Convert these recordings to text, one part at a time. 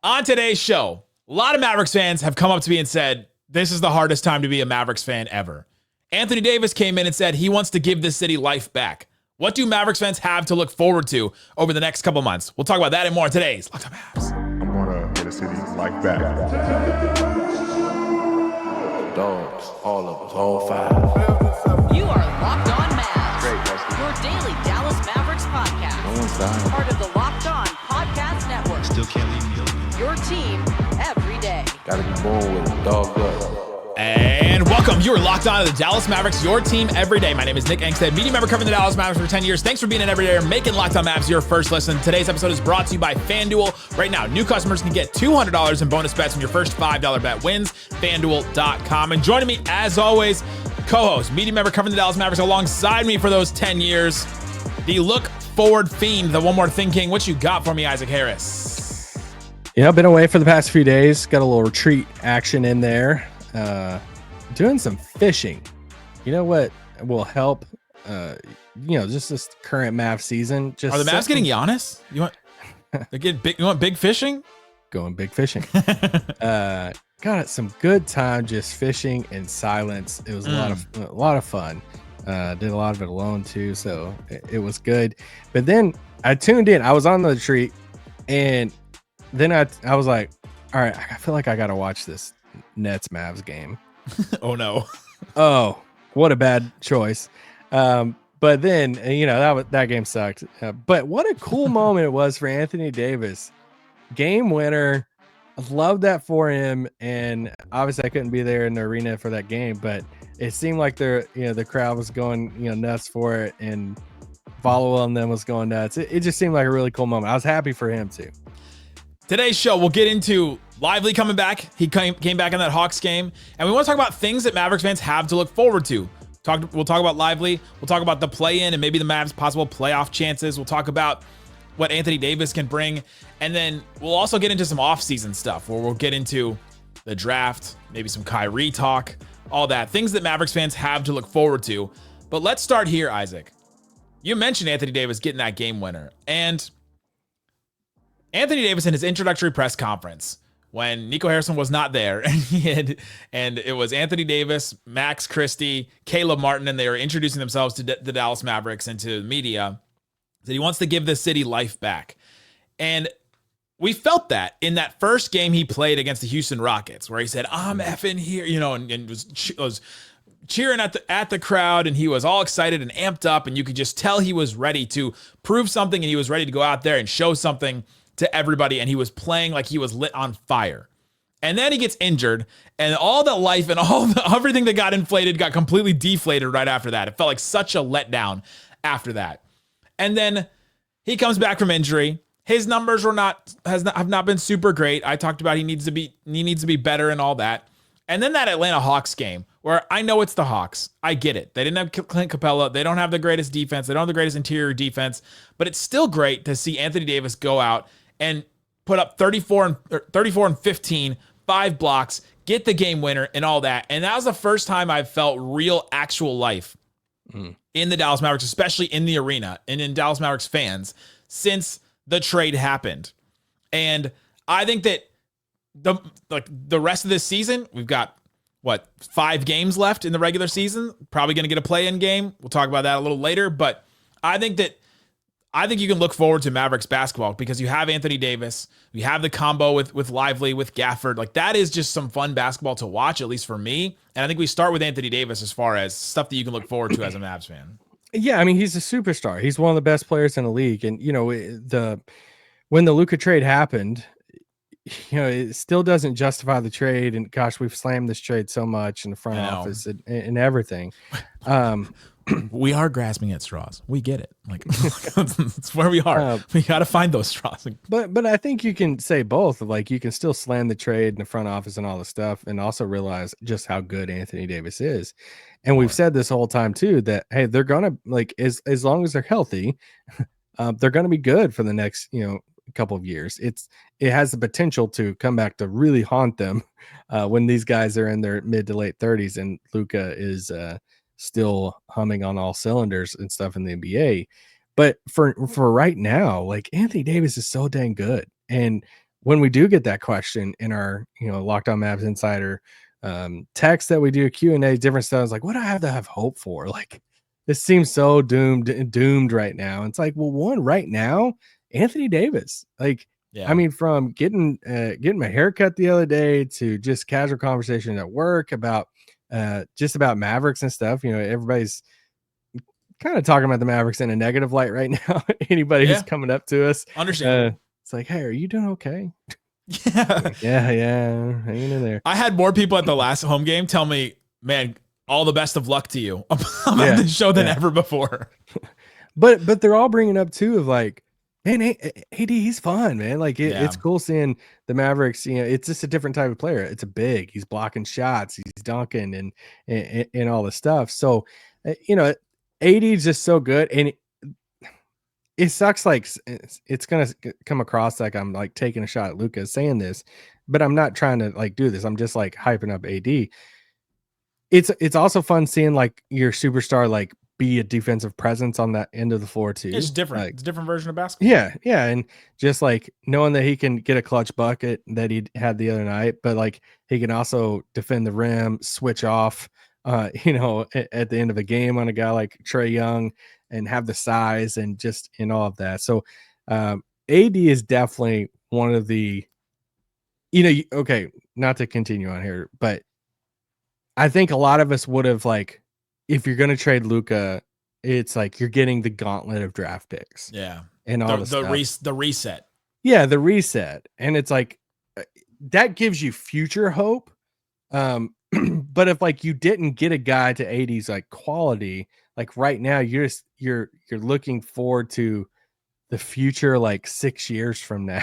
On today's show, a lot of Mavericks fans have come up to me and said, this is the hardest time to be a Mavericks fan ever. Anthony Davis came in and said he wants to give this city life back. What do Mavericks fans have to look forward to over the next couple months? We'll talk about that and more in today's Locked On Mavs. I'm going to get a city life back. Dogs, all of us, all five. You are Locked On Mavs. Great, Rusty. Your daily Dallas Mavericks podcast. No one's dying. Part of the Locked On Podcast Network. Still can't leave me alone. Your team every day. Gotta be born with it. Dog blood. And welcome. You are locked on to the Dallas Mavericks, your team every day. My name is Nick Angstadt, media member covering the Dallas Mavericks for 10 years. Thanks for being an everyday, making Locked On Mavs your first listen. Today's episode is brought to you by FanDuel. Right now, new customers can get $200 in bonus bets when your first $5 bet wins. FanDuel.com. And joining me, as always, co-host, media member covering the Dallas Mavericks alongside me for those 10 years, the look forward fiend, the one more thing king. What you got for me, Isaac Harris? Yeah, I've been away for the past few days. Got a little retreat action in there. Doing some fishing. You know what will help? Just this current Mavs season. Just Are the Mavs getting Giannis? You want they get big? You want big fishing? Going big fishing. Got some good time just fishing in silence. It was a lot of fun. Did a lot of it alone too, so it was good. But then I tuned in. I was on the retreat, and then I was like, all right, I feel like I gotta watch this Nets Mavs game. Oh no. Oh, what a bad choice. But then that game sucked. But what a cool moment it was for Anthony Davis. Game winner. I love that for him. And obviously I couldn't be there in the arena for that game, but it seemed like the crowd was going nuts for it, and follow on them was going nuts. It just seemed like a really cool moment. I was happy for him too. Today's show, we'll get into Lively coming back. He came back in that Hawks game. And we want to talk about things that Mavericks fans have to look forward to. We'll talk about Lively. We'll talk about the play-in and maybe the Mavs' possible playoff chances. We'll talk about what Anthony Davis can bring. And then we'll also get into some offseason stuff where we'll get into the draft, maybe some Kyrie talk, all that. Things that Mavericks fans have to look forward to. But let's start here, Isaac. You mentioned Anthony Davis getting that game winner. And Anthony Davis in his introductory press conference, when Nico Harrison was not there, and it was Anthony Davis, Max Christie, Caleb Martin, and they were introducing themselves to the Dallas Mavericks and to the media, that he wants to give this city life back. And we felt that in that first game he played against the Houston Rockets, where he said, I'm effing here, and was cheering at the crowd, and he was all excited and amped up, and you could just tell he was ready to prove something, and he was ready to go out there and show something to everybody, and he was playing like he was lit on fire. And then he gets injured, and all the life and everything that got inflated got completely deflated right after that. It felt like such a letdown after that. And then he comes back from injury. His numbers have not been super great. I talked about he needs to be better and all that. And then that Atlanta Hawks game, where I know it's the Hawks. I get it. They didn't have Clint Capella. They don't have the greatest defense. They don't have the greatest interior defense. But it's still great to see Anthony Davis go out and put up 34 and 15, 5 blocks, get the game winner and all that. And that was the first time I've felt real actual life in the Dallas Mavericks, especially in the arena and in Dallas Mavericks fans, since the trade happened. And I think that the rest of this season, we've got 5 games left in the regular season, probably going to get a play-in game. We'll talk about that a little later, but I think you can look forward to Mavericks basketball because you have Anthony Davis, you have the combo with Lively, with Gafford. Like, that is just some fun basketball to watch, at least for me. And I think we start with Anthony Davis as far as stuff that you can look forward to as a Mavs fan. Yeah, I mean, he's a superstar. He's one of the best players in the league. And, when the Luka trade happened, it still doesn't justify the trade. And gosh, we've slammed this trade so much in the front office and everything. We are grasping at straws. We get it. Like, that's where we are. We got to find those straws. But I think you can say both. Like, you can still slam the trade in the front office and all the stuff, and also realize just how good Anthony Davis is. And we've said this whole time too, that, hey, they're gonna, like, as long as they're healthy, they're gonna be good for the next couple of years. It has the potential to come back to really haunt them when these guys are in their mid to late 30s and Luka is still humming on all cylinders and stuff in the NBA. But for right now, like, Anthony Davis is so dang good. And when we do get that question in our, Locked On Mavs Insider text that we do, Q&A, different stuff, it's like, what do I have to have hope for? Like, this seems so doomed right now. And it's like, well, one, right now, Anthony Davis. Like, Yeah. I mean, from getting my haircut the other day to just casual conversation at work about just about Mavericks and stuff. Everybody's kind of talking about the Mavericks in a negative light right now. Anybody who's coming up to us, understand. It's like, hey, are you doing okay? Yeah. Yeah, hanging in there. I had more people at the last home game tell me, man, all the best of luck to you about this show than ever before. But they're all bringing up too of like, man, AD, he's fun, man. Like it's cool seeing the Mavericks. It's just a different type of player. It's a big. He's blocking shots. He's dunking and all the stuff. So, AD is just so good, and it sucks. Like it's gonna come across like I'm like taking a shot at Luka saying this, but I'm not trying to like do this. I'm just like hyping up AD. It's also fun seeing like your superstar like be a defensive presence on that end of the floor too. It's different. Like, it's a different version of basketball. Yeah, and just like knowing that he can get a clutch bucket that he had the other night, but like he can also defend the rim, switch off, at the end of a game on a guy like Trae Young, and have the size and just in all of that. So AD is definitely one of the, okay, not to continue on here, but I think a lot of us would have like, if you're going to trade Luka, it's like you're getting the gauntlet of draft picks. Yeah. And all the reset. Yeah, the reset. And it's like that gives you future hope. But if like you didn't get a guy to 80s like quality, like right now you're looking forward to the future like 6 years from now,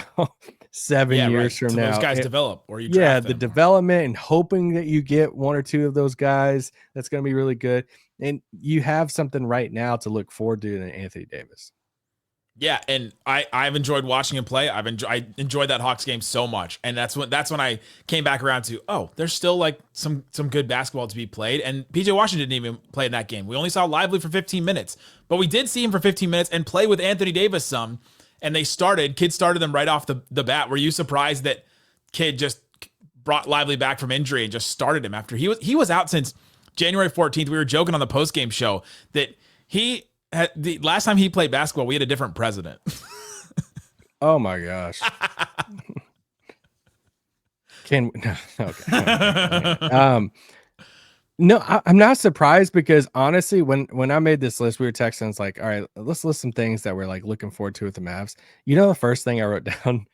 7 years from now. Those guys develop or you draft them. The development and hoping that you get one or two of those guys that's going to be really good. And you have something right now to look forward to in Anthony Davis. Yeah, and I've enjoyed watching him play. I enjoyed that Hawks game so much, and that's when I came back around to there's still like some good basketball to be played. And PJ Washington didn't even play in that game. We only saw Lively for 15 minutes, but we did see him for 15 minutes and play with Anthony Davis some. And Kids started them right off the bat. Were you surprised that Kid just brought Lively back from injury and just started him after he was out since January 14th? We were joking on the post game show that the last time he played basketball, we had a different president. Oh my gosh. No, I'm not surprised because honestly, when I made this list, we were texting. It's like, all right, let's list some things that we're like looking forward to with the Mavs. The first thing I wrote down,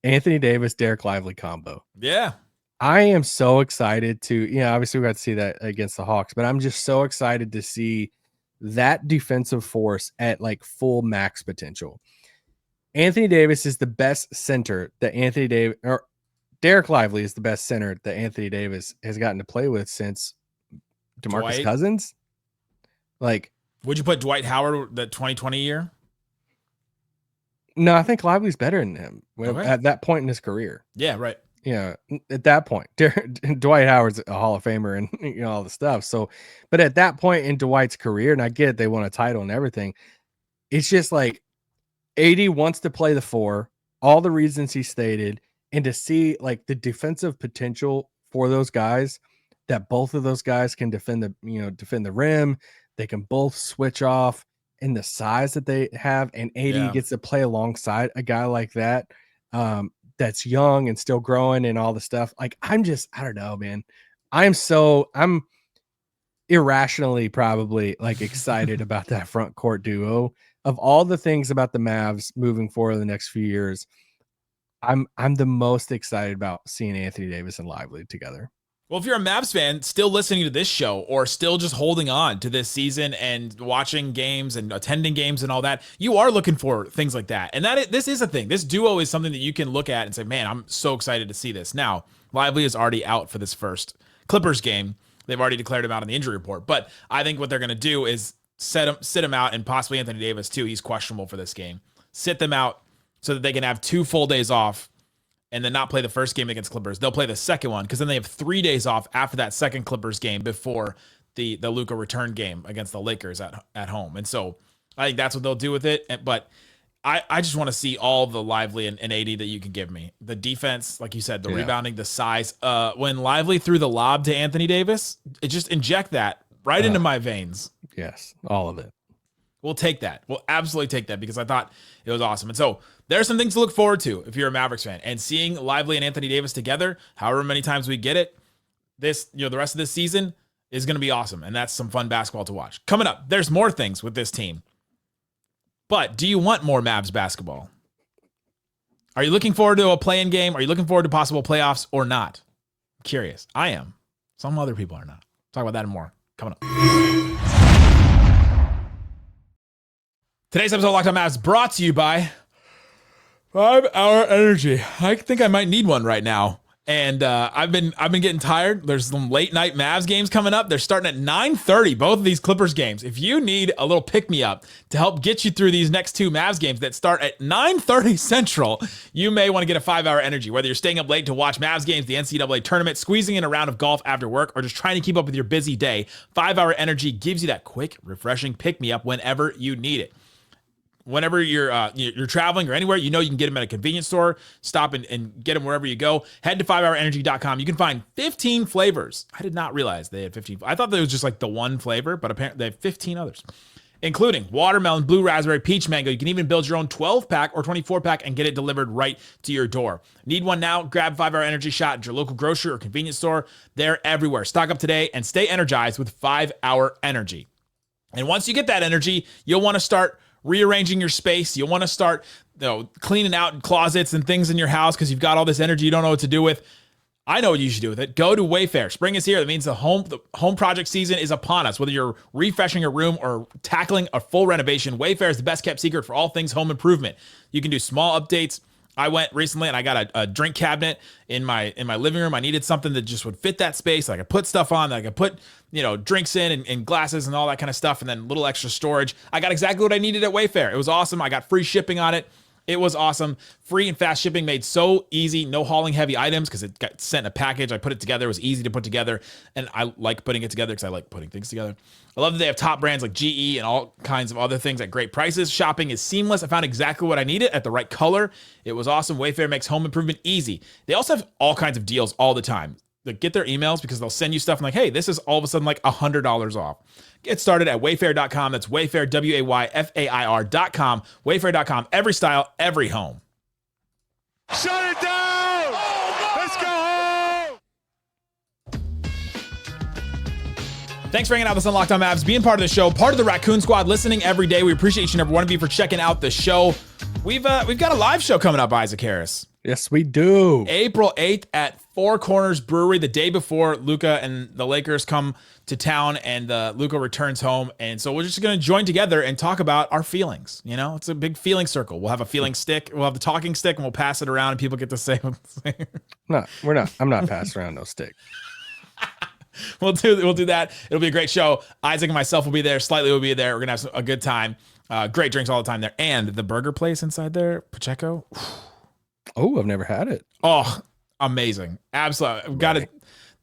Anthony Davis, Dereck Lively combo. Yeah. I am so excited to, obviously we got to see that against the Hawks, but I'm just so excited to see that defensive force at like full max potential. Anthony Davis is the best center that Dereck Lively is the best center that Anthony Davis has gotten to play with since DeMarcus Cousins. Like, would you put Dwight Howard the 2020 year? No, I think Lively's better than him at that point in his career. Yeah, right. At that point, Dwight Howard's a Hall of Famer and all the stuff. So, but at that point in Dwight's career, and I get it, they won a title and everything. It's just like AD wants to play the four, all the reasons he stated, and to see like the defensive potential for those guys, that both of those guys can defend the rim. They can both switch off, and the size that they have, and AD gets to play alongside a guy like that. That's young and still growing and all the stuff. Like, I don't know, man. I'm irrationally probably like excited about that front court duo. Of all the things about the Mavs moving forward in the next few years, I'm the most excited about seeing Anthony Davis and Lively together. Well, if you're a Mavs fan still listening to this show or still just holding on to this season and watching games and attending games and all that, you are looking for things like that. And this is a thing. This duo is something that you can look at and say, man, I'm so excited to see this. Now, Lively is already out for this first Clippers game. They've already declared him out on the injury report. But I think what they're going to do is sit him out, and possibly Anthony Davis too. He's questionable for this game. Sit them out so that they can have 2 full days off and then not play the first game against Clippers. They'll play the second one because then they have 3 days off after that second Clippers game before the Luka return game against the Lakers at home. And so I think that's what they'll do with it. But I just want to see all the Lively and AD that you can give me. The defense, like you said, the rebounding, the size. When Lively threw the lob to Anthony Davis, it just inject that right into my veins. Yes, all of it. We'll take that. We'll absolutely take that because I thought it was awesome. And so there are some things to look forward to if you're a Mavericks fan. And seeing Lively and Anthony Davis together, however many times we get it, the rest of this season is going to be awesome. And that's some fun basketball to watch. Coming up, there's more things with this team. But do you want more Mavs basketball? Are you looking forward to a play-in game? Are you looking forward to possible playoffs or not? I'm curious. I am. Some other people are not. Talk about that and more coming up. Today's episode of Locked On Mavs brought to you by 5 Hour Energy. I think I might need one right now. And I've been getting tired. There's some late night Mavs games coming up. They're starting at 9:30, both of these Clippers games. If you need a little pick-me-up to help get you through these next two Mavs games that start at 9:30 Central, you may want to get a 5 Hour Energy. Whether you're staying up late to watch Mavs games, the NCAA tournament, squeezing in a round of golf after work, or just trying to keep up with your busy day, 5 Hour Energy gives you that quick, refreshing pick-me-up whenever you need it. Whenever you're traveling or anywhere, you can get them at a convenience store. Stop and get them wherever you go. Head to 5hourenergy.com. You can find 15 flavors. I did not realize they had 15. I thought there was just like the one flavor, but apparently they have 15 others, including watermelon, blue raspberry, peach mango. You can even build your own 12-pack or 24-pack and get it delivered right to your door. Need one now? Grab 5 Hour Energy shot at your local grocery or convenience store. They're everywhere. Stock up today and stay energized with 5 Hour Energy. And once you get that energy, you'll want to start rearranging your space. You'll want to start cleaning out closets and things in your house because you've got all this energy you don't know what to do with. I know what you should do with it. Go to Wayfair. Spring is here. That means the home project season is upon us. Whether you're refreshing a room or tackling a full renovation, Wayfair is the best kept secret for all things home improvement. You can do small updates. I went recently and I got a drink cabinet in my living room. I needed something that just would fit that space. I could put stuff on, that I could put, drinks in and glasses and all that kind of stuff. And then little extra storage. I got exactly what I needed at Wayfair. It was awesome. I got free shipping on it. It was awesome. Free and fast shipping, made so easy. No hauling heavy items because it got sent in a package. I put it together. It was easy to put together. And I like putting it together because I like putting things together. I love that they have top brands like GE and all kinds of other things at great prices. Shopping is seamless. I found exactly what I needed at the right color. It was awesome. Wayfair makes home improvement easy. They also have all kinds of deals all the time. Get their emails because they'll send you stuff and like, hey, this is all of a sudden like $100 off. Get started at wayfair.com. That's Wayfair, WAYFAIR.com. Wayfair.com. Every style, every home. Shut it down! Let's go home! Thanks for hanging out with us on Locked On Mavs, being part of the show, part of the Raccoon Squad, listening every day. We appreciate each and every one of you for checking out the show. We've got a live show coming up, Isaac Harris. Yes, we do. April 8th at Four Corners Brewery, the day before Luka and the Lakers come to town and Luka returns home. And so we're just going to join together and talk about our feelings. It's a big feeling circle. We'll have a feeling stick. We'll have the talking stick and we'll pass it around and people get to say. No, we're not. I'm not passing around no stick. We'll do that. It'll be a great show. Isaac and myself will be there. Slightly will be there. We're going to have a good time. Great drinks all the time there. And the burger place inside there, Pacheco. Oh, I've never had it. Oh, amazing. Absolutely. I've got it.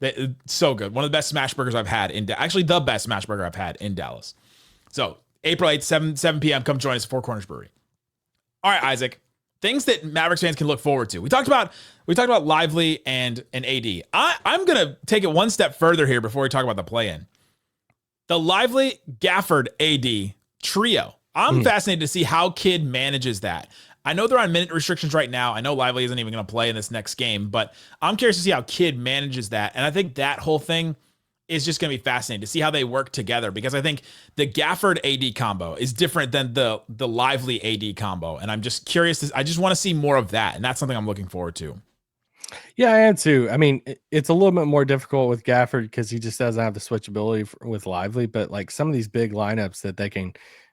It's so good. One of the best smash burgers I've had actually the best smash burger I've had in Dallas. So April 8th, 7 p.m. Come join us at Four Corners Brewery. All right, Isaac. Things that Mavericks fans can look forward to. We talked about Lively and AD. I'm going to take it one step further here before we talk about the play-in. The Lively Gafford AD trio. I'm fascinated to see how Kidd manages that. I know they're on minute restrictions right now. I know Lively isn't even going to play in this next game, but I'm curious to see how Kidd manages that. And I think that whole thing is just going to be fascinating to see how they work together, because I think the Gafford AD combo is different than the Lively AD combo. And I'm just curious. I just want to see more of that. And that's something I'm looking forward to. Yeah, I am too. I mean, it's a little bit more difficult with Gafford because he just doesn't have the switchability with Lively, but like some of these big lineups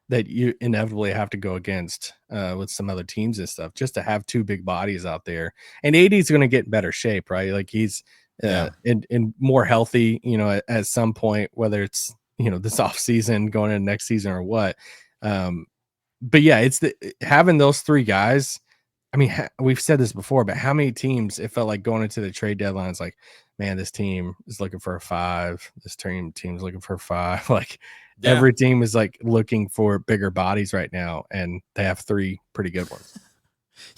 that you inevitably have to go against with some other teams and stuff, just to have two big bodies out there. And AD is going to get in better shape, right? Like he's in more healthy, at some point, whether it's, this off season going into next season or what. But yeah, it's having those three guys. I mean, we've said this before, but how many teams it felt like going into the trade deadline, it's like, man, this team is looking for a 5. This team's looking for a 5. Like, Yeah. Every team is like looking for bigger bodies right now, and they have 3 pretty good ones.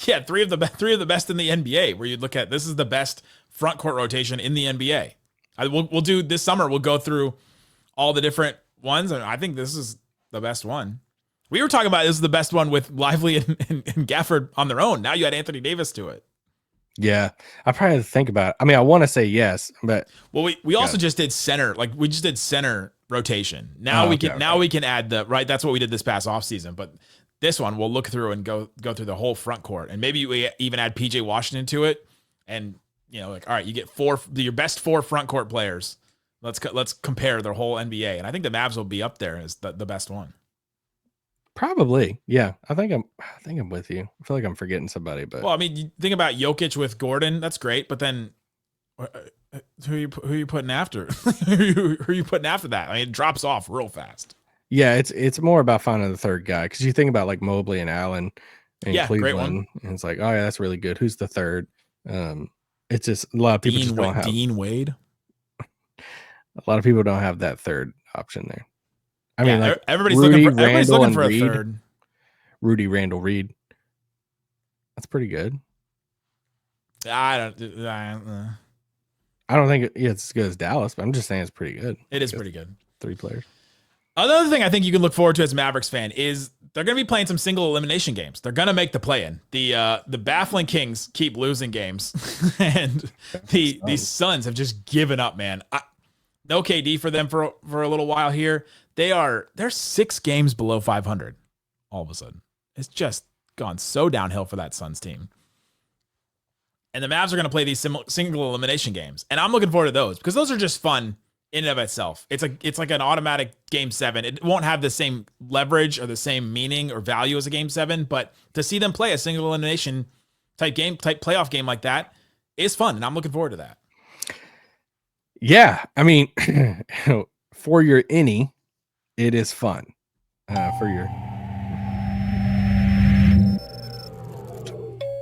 Yeah, three of the best in the NBA. Where you'd look at this is the best front court rotation in the NBA. We'll do this summer. We'll go through all the different ones, and I think this is the best one. We were talking about this is the best one with Lively and Gafford on their own. Now you add Anthony Davis to it. Yeah, I probably have to think about it. I mean, I want to say yes, but we also just did center. Like we just did center rotation. Now we can add the right. That's what we did this past offseason. But this one we'll look through and go through the whole front court, and maybe we even add PJ Washington to it. And like all right, you get your best 4 front court players. Let's compare their whole NBA, and I think the Mavs will be up there as the best one. Probably, yeah. I think I'm with you. I feel like I'm forgetting somebody, but well, I mean, you think about Jokic with Gordon, that's great, but then who are you putting after? who are you putting after that? I mean, it drops off real fast. Yeah, it's more about finding the third guy because you think about like Mobley and Allen and Cleveland, great one, and it's like, oh yeah, that's really good. Who's the third? It's just a lot of people just don't have Dean Wade. A lot of people don't have that third option there. I mean, like everybody's Rudy, looking for a Reed, third. Rudy, Randall, Reed. That's pretty good. I don't think it's as good as Dallas, but I'm just saying it's pretty good. It is pretty good. 3 players. Another thing I think you can look forward to as a Mavericks fan is they're going to be playing some single elimination games. They're going to make the play-in. The baffling Kings keep losing games, and the Suns have just given up, man. No KD for them for a little while here. They're 6 games below 500 all of a sudden. It's just gone so downhill for that Suns team. And the Mavs are going to play these single elimination games. And I'm looking forward to those because those are just fun in and of itself. It's like an automatic game 7. It won't have the same leverage or the same meaning or value as a game 7, but to see them play a single elimination type playoff game like that is fun. And I'm looking forward to that. Yeah. I mean, for your innie, it is fun. For your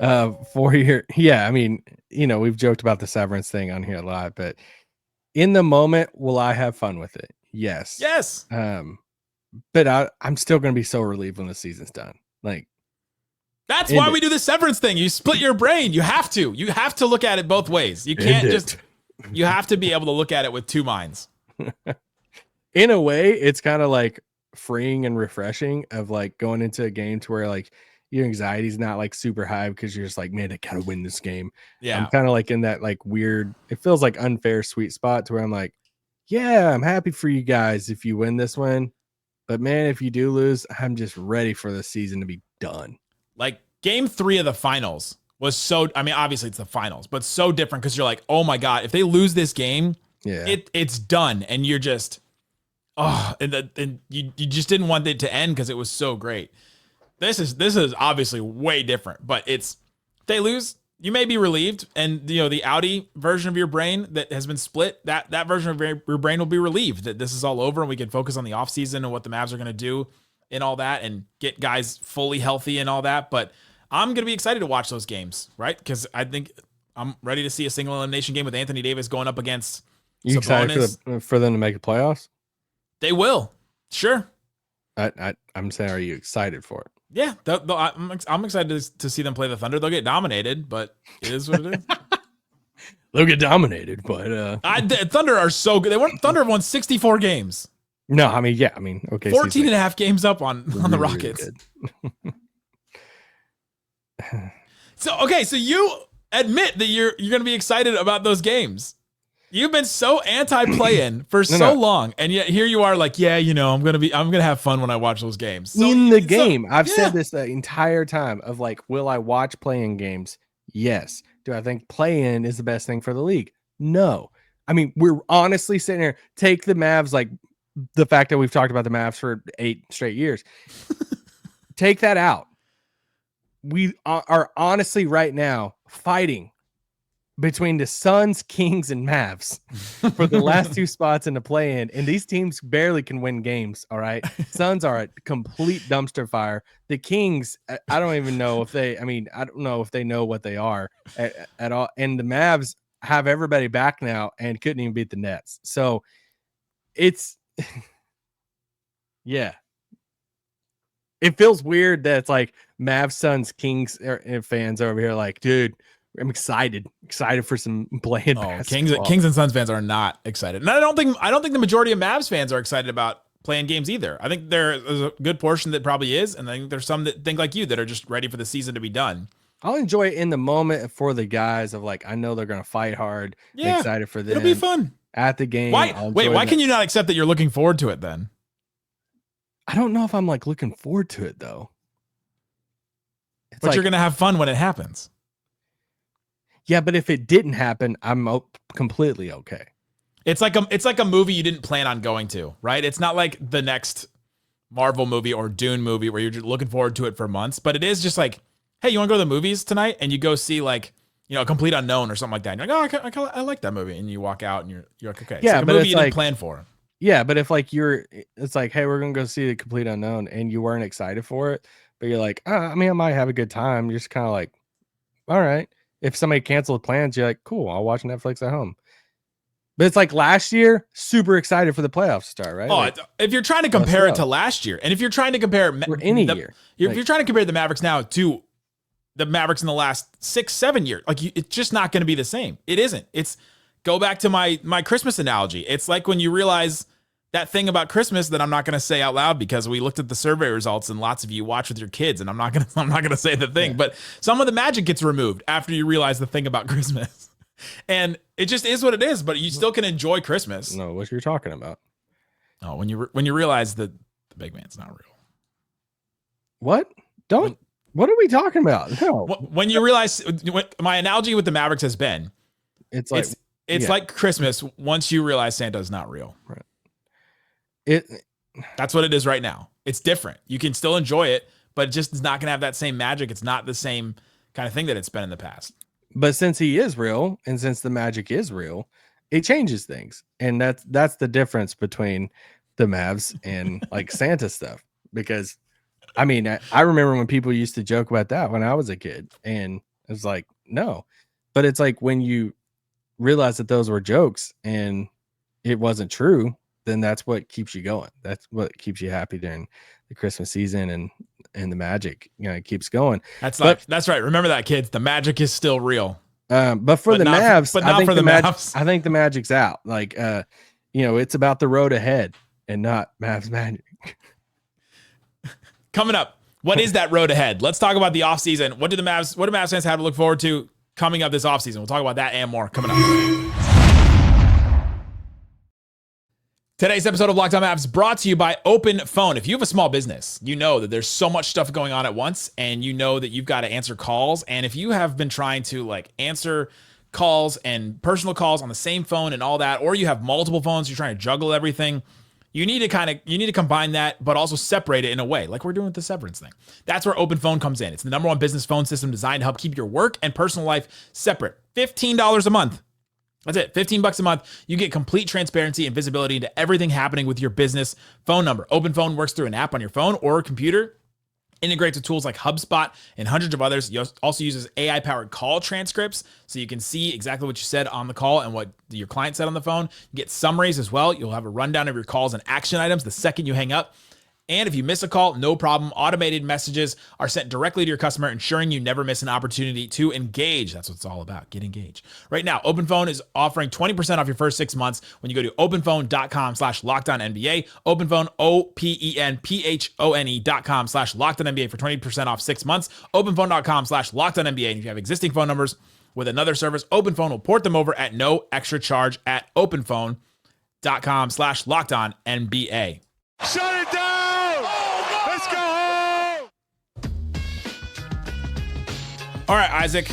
I mean, we've joked about the severance thing on here a lot, but in the moment, will I have fun with it? Yes. Yes. But I'm still going to be so relieved when the season's done. Like, that's why we do the severance thing. You split your brain. You have to look at it both ways. You can't you have to be able to look at it with 2 minds. In a way, it's kind of like freeing and refreshing of like going into a game to where like your anxiety is not like super high because you're just like, man, I gotta win this game. Yeah. I'm kind of like in that like weird, it feels like unfair sweet spot to where I'm like, yeah, I'm happy for you guys if you win this one. But man, if you do lose, I'm just ready for the season to be done. Like game 3 of the finals was obviously it's the finals, but so different because you're like, oh my God, if they lose this game, it's done. And you're just, and you just didn't want it to end because it was so great. This is obviously way different, but if they lose, you may be relieved. And the Audi version of your brain that has been split, that version of your brain will be relieved that this is all over and we can focus on the offseason and what the Mavs are going to do and all that and get guys fully healthy and all that. But I'm going to be excited to watch those games, right? Because I think I'm ready to see a single elimination game with Anthony Davis going up against You Sabonis. excited for them to make the playoffs? They will. Sure. I'm saying, are you excited for it? Yeah, I'm excited to see them play the Thunder. They'll get dominated, but it is what it is. They'll get dominated, but Thunder are so good. Thunder have won 64 games. No, I mean, okay. 14 and a half games up on the Rockets. Really So you admit that you're going to be excited about those games. You've been so anti-play-in for so long, and yet here you are, like, yeah, I'm gonna have fun when I watch those games. So, in the game, I've said this the entire time of like, will I watch play-in games? Yes. Do I think play-in is the best thing for the league? No. I mean, we're honestly sitting here. Take the Mavs, like the fact that we've talked about the Mavs for 8 straight years. Take that out. We are honestly right now fighting between the Suns, Kings, and Mavs for the last 2 spots in the play-in, and these teams barely can win games. All right, Suns are a complete dumpster fire. The Kings, I don't even know if I don't know if they know what they are at all. And the Mavs have everybody back now and couldn't even beat the Nets. So it's Yeah. It feels weird that it's like Mavs, Suns, Kings fans over here like, dude, I'm excited for some playing basketball. Kings and Suns fans are not excited. And I don't think the majority of Mavs fans are excited about playing games either. I think there's a good portion that probably is, and I think there's some that think like you that are just ready for the season to be done. I'll enjoy it in the moment for the guys of like, I know they're going to fight hard. Yeah, excited for them. It'll be fun at the game. Why can you not accept that you're looking forward to it then? I don't know if I'm like looking forward to it though. But like, you're going to have fun when it happens. Yeah, but if it didn't happen, I'm completely okay. It's like a movie you didn't plan on going to, right? It's not like the next Marvel movie or Dune movie where you're just looking forward to it for months, but it is just like, hey, you want to go to the movies tonight? And you go see like, A Complete Unknown or something like that. And you're like, oh, I like that movie. And you walk out and you're like, okay. Yeah, it's like a movie you didn't plan for. Yeah, but if like it's like, hey, we're going to go see The Complete Unknown and you weren't excited for it, but you're like, I might have a good time. You're just kind of like, all right. If somebody canceled plans, you're like, cool, I'll watch Netflix at home. But it's like last year, super excited for the playoffs to start, right? Oh, like, if you're trying to compare it to last year, and if you're trying to compare any year, if you're trying to compare the Mavericks now to the Mavericks in the last 6-7 years, like it's just not going to be the same. It isn't. It's go back to my Christmas analogy. It's like when you realize that thing about Christmas that I'm not going to say out loud because we looked at the survey results and lots of you watch with your kids, and I'm not going to say the thing, but some of the magic gets removed after you realize the thing about Christmas. And it just is what it is, but you still can enjoy Christmas. No, what you're talking about. Oh, when you realize that the big man's not real. What? What are we talking about? No. When you realize, my analogy with the Mavericks has been, it's like Christmas once you realize Santa's not real. Right. That's what it is right now. It's different. You can still enjoy it, but it just is not going to have that same magic. It's not the same kind of thing that it's been in the past. But since he is real, and since the magic is real, it changes things. And that's the difference between the Mavs and like Santa stuff. Because I mean, I remember when people used to joke about that when I was a kid, and it was like, no. But it's like when you realize that those were jokes and it wasn't true, then that's what keeps you going. That's what keeps you happy during the Christmas season, and the magic, it keeps going. That's right. Remember that, kids. The magic is still real. But for the Mavs, but not for the Mavs. I think the magic's out. Like, it's about the road ahead and not Mavs magic. Coming up, what is that road ahead? Let's talk about the offseason. What do Mavs fans have to look forward to coming up this offseason? We'll talk about that and more coming up. Today's episode of Locked On Mavs brought to you by Open Phone. If you have a small business, you know that there's so much stuff going on at once, and you know that you've got to answer calls. And if you have been trying to answer calls and personal calls on the same phone and all that, or you have multiple phones, you're trying to juggle everything, you need to combine that, but also separate it in a way, like we're doing with the severance thing. That's where Open Phone comes in. It's the #1 business phone system designed to help keep your work and personal life separate. $15 a month. That's it. $15 a month. You get complete transparency and visibility into everything happening with your business phone number. Open Phone works through an app on your phone or computer, integrates with tools like HubSpot and hundreds of others. It also uses AI-powered call transcripts, so you can see exactly what you said on the call and what your client said on the phone. You get summaries as well. You'll have a rundown of your calls and action items the second you hang up. And if you miss a call, no problem. Automated messages are sent directly to your customer, ensuring you never miss an opportunity to engage. That's what it's all about. Get engaged. Right now, OpenPhone is offering 20% off your first 6 months when you go to openphone.com/LockedOnNBA. OpenPhone, OpenPhone.com/LockedOnNBA for 20% off 6 months. Openphone.com/LockedOnNBA. And if you have existing phone numbers with another service, OpenPhone will port them over at no extra charge at openphone.com/LockedOnNBA. Shut it down! Let's go home! All right, Isaac.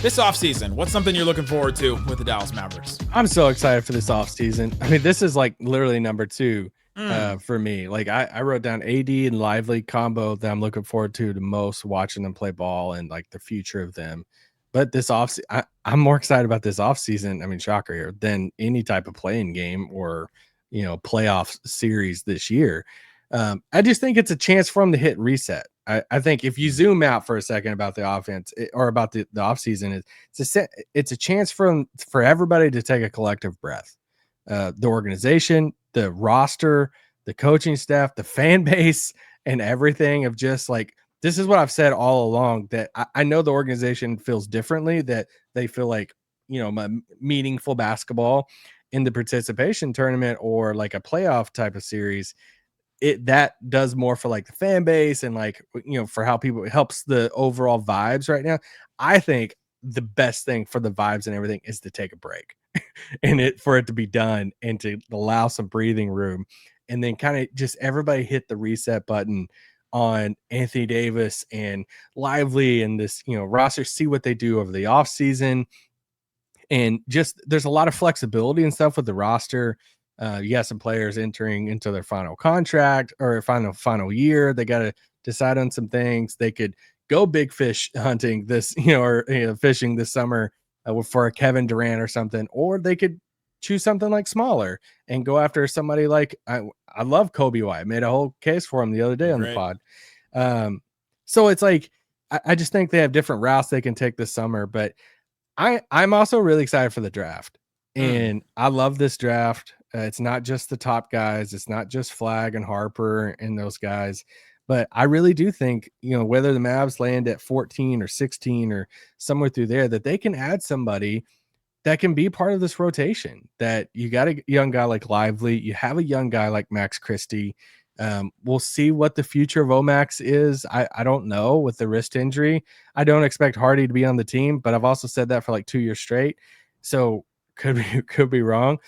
This offseason, what's something you're looking forward to with the Dallas Mavericks? I'm so excited for this offseason. I mean, this is like literally number 2 for me. Like I wrote down AD and Lively combo that I'm looking forward to the most, watching them play ball and like the future of them. But this I'm more excited about this offseason. I mean, shocker here, than any type of playing game or playoff series this year. I just think it's a chance for them to hit reset. I think if you zoom out for a second about the offense or about the offseason, it's a chance for everybody to take a collective breath. The organization, the roster, the coaching staff, the fan base, and everything of just like, this is what I've said all along, that I know the organization feels differently, that they feel like, meaningful basketball in the participation tournament or like a playoff type of series, that does more for like the fan base and like, for how people, it helps the overall vibes right now. I think the best thing for the vibes and everything is to take a break and for it to be done and to allow some breathing room, and then kind of just everybody hit the reset button on Anthony Davis and Lively and this, roster, see what they do over the offseason. And just there's a lot of flexibility and stuff with the roster. You got some players entering into their final contract or final year. They got to decide on some things. They could go big fish hunting this, or fishing this summer for a Kevin Durant or something, or they could choose something like smaller and go after somebody like I love Kobe White. Made a whole case for him the other day on the pod. So it's like I just think they have different routes they can take this summer, but I'm also really excited for the draft, and I love this draft. It's not just the top guys. It's not just Flagg and Harper and those guys, but I really do think, whether the Mavs land at 14 or 16 or somewhere through there, that they can add somebody that can be part of this rotation. That you got a young guy like Lively, you have a young guy like Max Christie. We'll see what the future of Omax is. I don't know with the wrist injury. I don't expect Hardy to be on the team, but I've also said that for like 2 years straight. So could be wrong.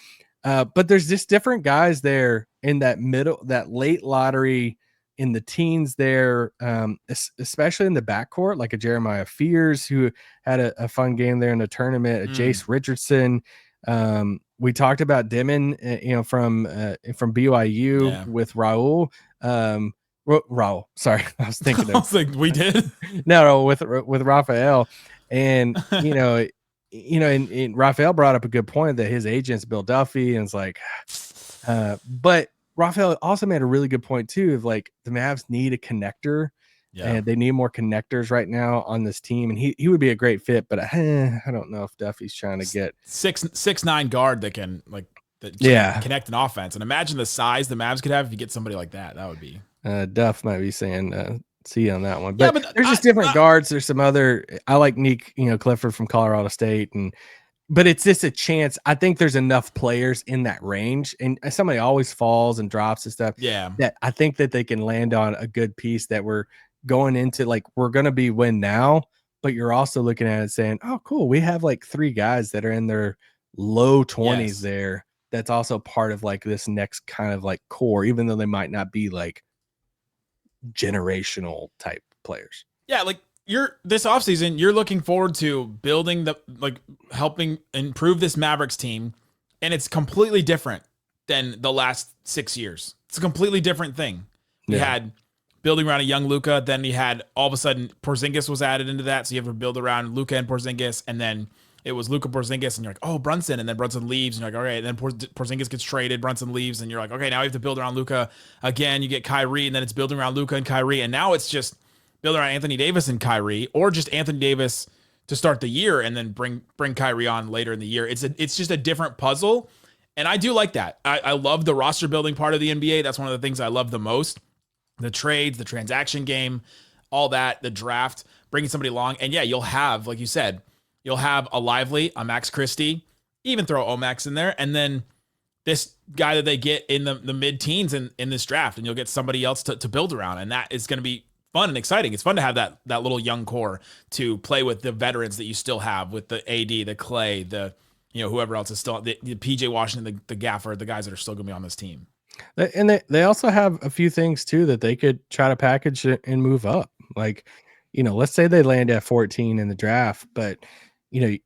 But there's just different guys there in that late lottery in the teens there, especially in the backcourt, like a Jeremiah Fears who had a fun game there in the tournament, a Jace Richardson. We talked about Dimon, from BYU with Raul. Raul, sorry, I was thinking. I was like, we did. No, with Raphael, and and Raphael brought up a good point that his agent's Bill Duffy, and it's like, but Raphael also made a really good point too of like the Mavs need a connector. Yeah. And they need more connectors right now on this team, and he would be a great fit. But I don't know if Duffy's trying to get 6'9" guard that can connect an offense. And imagine the size the Mavs could have if you get somebody like that. That would be. Duff might be saying see on that one, but there's just different guards. There's some other. I like Nick, Clifford from Colorado State, but it's just a chance. I think there's enough players in that range, and somebody always falls and drops and stuff. Yeah, that I think that they can land on a good piece that we're going into, like we're going to be win now, but you're also looking at it saying, oh, cool. We have like 3 guys that are in their low 20s there. That's also part of like this next kind of like core, even though they might not be like generational type players. Yeah. Like this offseason, you're looking forward to building helping improve this Mavericks team. And it's completely different than the last 6 years. It's a completely different thing. We had building around a young Luka, then he had all of a sudden Porzingis was added into that, so you have to build around Luka and Porzingis, and then it was Luka Porzingis, and you're like, oh, Brunson, and then Brunson leaves, and you're like, all right, and then Porzingis gets traded, Brunson leaves, and you're like, okay, now we have to build around Luka again. You get Kyrie, and then it's building around Luka and Kyrie, and now it's just building around Anthony Davis and Kyrie, or just Anthony Davis to start the year, and then bring Kyrie on later in the year. It's just a different puzzle, and I do like that. I love the roster building part of the NBA. That's one of the things I love the most. The trades, the transaction game, all that, the draft, bringing somebody along. And yeah, you'll have, like you said, you'll have a Lively, a Max Christie, even throw Omax in there. And then this guy that they get in the mid-teens in this draft, and you'll get somebody else to build around. And that is going to be fun and exciting. It's fun to have that little young core to play with the veterans that you still have with the AD, the Clay, the whoever else is still, the PJ Washington, the Gafford, the guys that are still going to be on this team. And they also have a few things too that they could try to package and move up. Like, let's say they land at 14 in the draft, but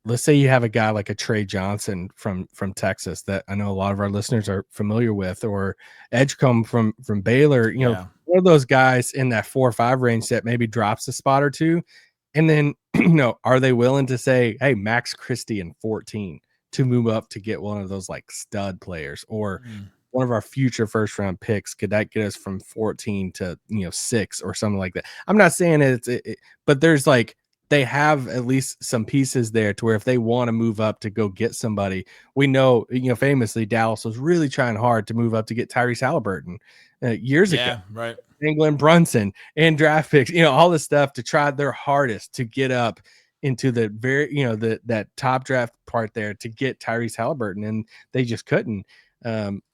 let's say you have a guy like a Trey Johnson from Texas that I know a lot of our listeners are familiar with, or Edgecombe from Baylor. One of those guys in that 4 or 5 range that maybe drops a spot or two, and then are they willing to say, hey, Max Christie in 14 to move up to get one of those like stud players, or one of our future first round picks? Could that get us from 14 to 6 or something like that? I'm not saying but there's like they have at least some pieces there to where if they want to move up to go get somebody, we know, famously Dallas was really trying hard to move up to get Tyrese Halliburton years ago. Right. England Brunson and draft picks, all this stuff to try their hardest to get up into the very, that top draft part there to get Tyrese Halliburton, and they just couldn't.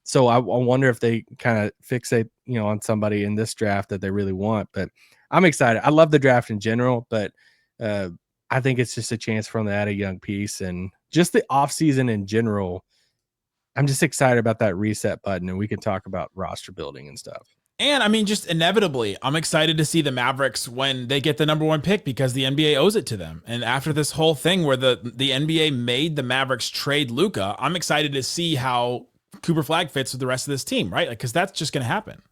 So I wonder if they kind of fixate, on somebody in this draft that they really want. But I'm excited. I love the draft in general, but I think it's just a chance for them to add a young piece, and just the offseason in general. I'm just excited about that reset button, and we can talk about roster building and stuff. And I mean, just inevitably, I'm excited to see the Mavericks when they get the number 1 pick, because the NBA owes it to them. And after this whole thing where the NBA made the Mavericks trade Luka, I'm excited to see how Cooper Flag fits with the rest of this team, right? Like, because that's just going to happen.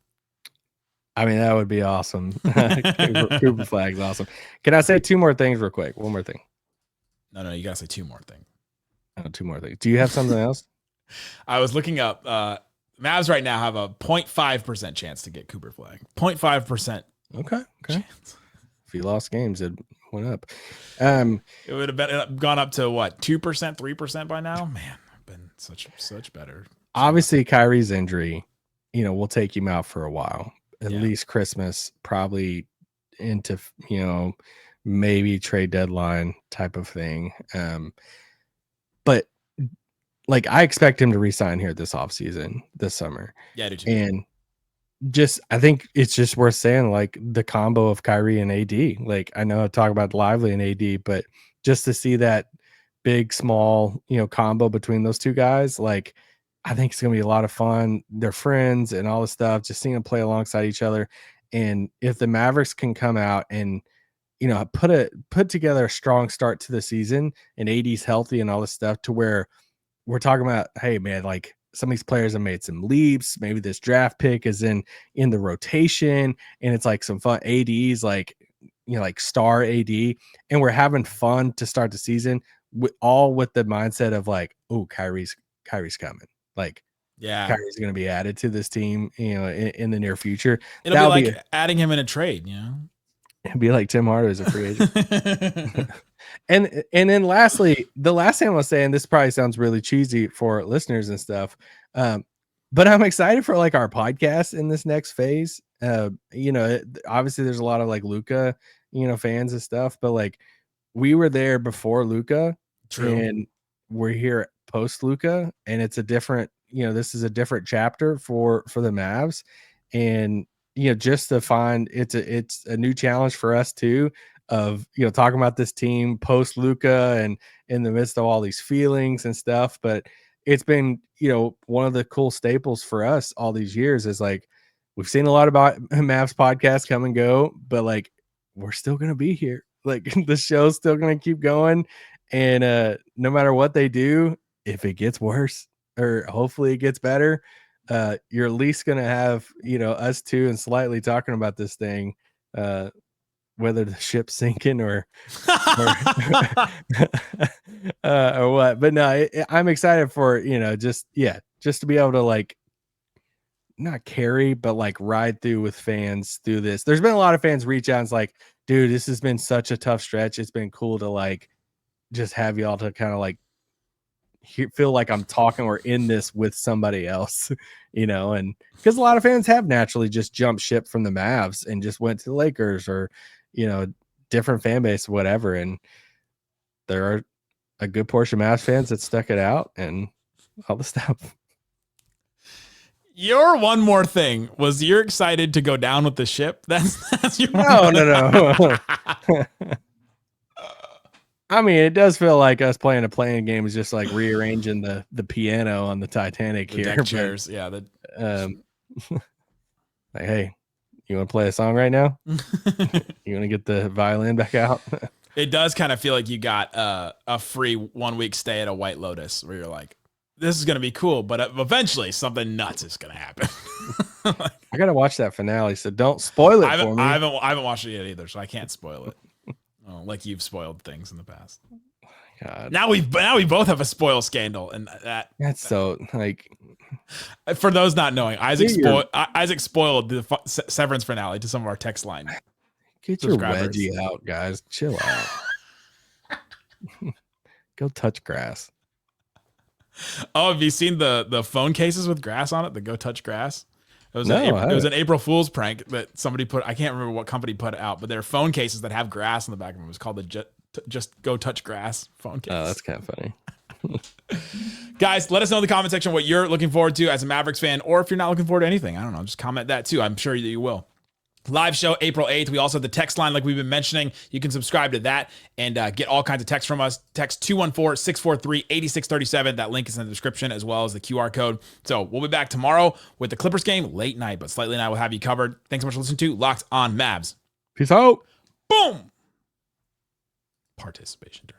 I mean, that would be awesome. Cooper Flag's awesome. Can I say 2 more things real quick? One more thing. No, you got to say 2 more things. Oh, 2 more things. Do you have something else? I was looking up, Mavs right now have a 0.5% chance to get Cooper Flag. 0.5%. Okay. Chance. If he lost games, it went up. It would have gone up to what, 2%, 3% by now? Man, been such better. Obviously, Kyrie's injury, will take him out for a while, at least Christmas, probably into, maybe trade deadline type of thing. But like, I expect him to resign here this offseason, this summer. Yeah, I do too. And I think it's just worth saying, like, the combo of Kyrie and AD. Like, I know I talk about Lively and AD, but just to see that big, small, combo between those two guys, like, I think it's going to be a lot of fun. They're friends and all this stuff, just seeing them play alongside each other. And if the Mavericks can come out and, put together a strong start to the season, and AD's healthy and all this stuff, to where we're talking about, hey man, like, some of these players have made some leaps. Maybe this draft pick is in the rotation, and it's like some fun. AD's like, like star AD, and we're having fun to start the season with the mindset of like, oh, Kyrie's coming. Like, yeah, Kyrie's going to be added to this team, in the near future. It'll be like adding him in a trade, It'd be like Tim Hardaway as a free agent. And then lastly, the last thing I was saying, this probably sounds really cheesy for listeners and stuff, but I'm excited for like our podcast in this next phase. Obviously there's a lot of like Luka, fans and stuff, but like, we were there before Luka, and we're here post Luka, and it's a different, this is a different chapter for the Mavs, and just to find it's a new challenge for us too, of talking about this team post Luka and in the midst of all these feelings and stuff. But it's been one of the cool staples for us all these years is like, we've seen a lot about Mavs podcasts come and go, but like, we're still gonna be here. Like, the show's still gonna keep going, and no matter what they do, if it gets worse or hopefully it gets better, you're at least going to have, us two and slightly talking about this thing, whether the ship's sinking or or what. But no, I'm excited for, just to be able to like, not carry, but like ride through with fans through this. There's been a lot of fans reach out and it's like, dude, this has been such a tough stretch. It's been cool to like, just have y'all to kind of like, feel like I'm talking or in this with somebody else, and because a lot of fans have naturally just jumped ship from the Mavs and just went to the Lakers or, different fan base, whatever. And there are a good portion of Mavs fans that stuck it out and all the stuff. Your one more thing was you're excited to go down with the ship. That's your no. I mean, it does feel like us playing a playing game is just like rearranging the piano on the Titanic the here. Deck chairs, yeah. Like, hey, you want to play a song right now? You want to get the violin back out? It does kind of feel like you got a free 1 week stay at a White Lotus where you're like, this is going to be cool, but eventually something nuts is going to happen. I got to watch that finale, so don't spoil it for me. I haven't watched it yet either, so I can't spoil it. Oh, like you've spoiled things in the past. God. Now we both have a spoil scandal, and that's so like. For those not knowing, Isaac spoiled the Severance finale to some of our text line. Get your wedgie out, guys. Chill out. Go touch grass. Oh, have you seen the phone cases with grass on it? The Go Touch Grass. It was, No, it was an April Fool's prank that somebody put. I can't remember what company put it out, but there are phone cases that have grass on the back of them. It was called the Just Go Touch Grass phone case. Oh, that's kind of funny. Guys, let us know in the comment section what you're looking forward to as a Mavericks fan, or if you're not looking forward to anything. I don't know. Just comment that too. I'm sure that you will. Live show April 8th. We also have the text line like we've been mentioning. You can subscribe to that and get all kinds of texts from us. Text 214-643-8637. That link is in the description as well as the QR code. So we'll be back tomorrow with the Clippers game late night, but Slightly and I will have you covered. Thanks so much for listening to Locked On Mavs. Peace out. Boom. Participation.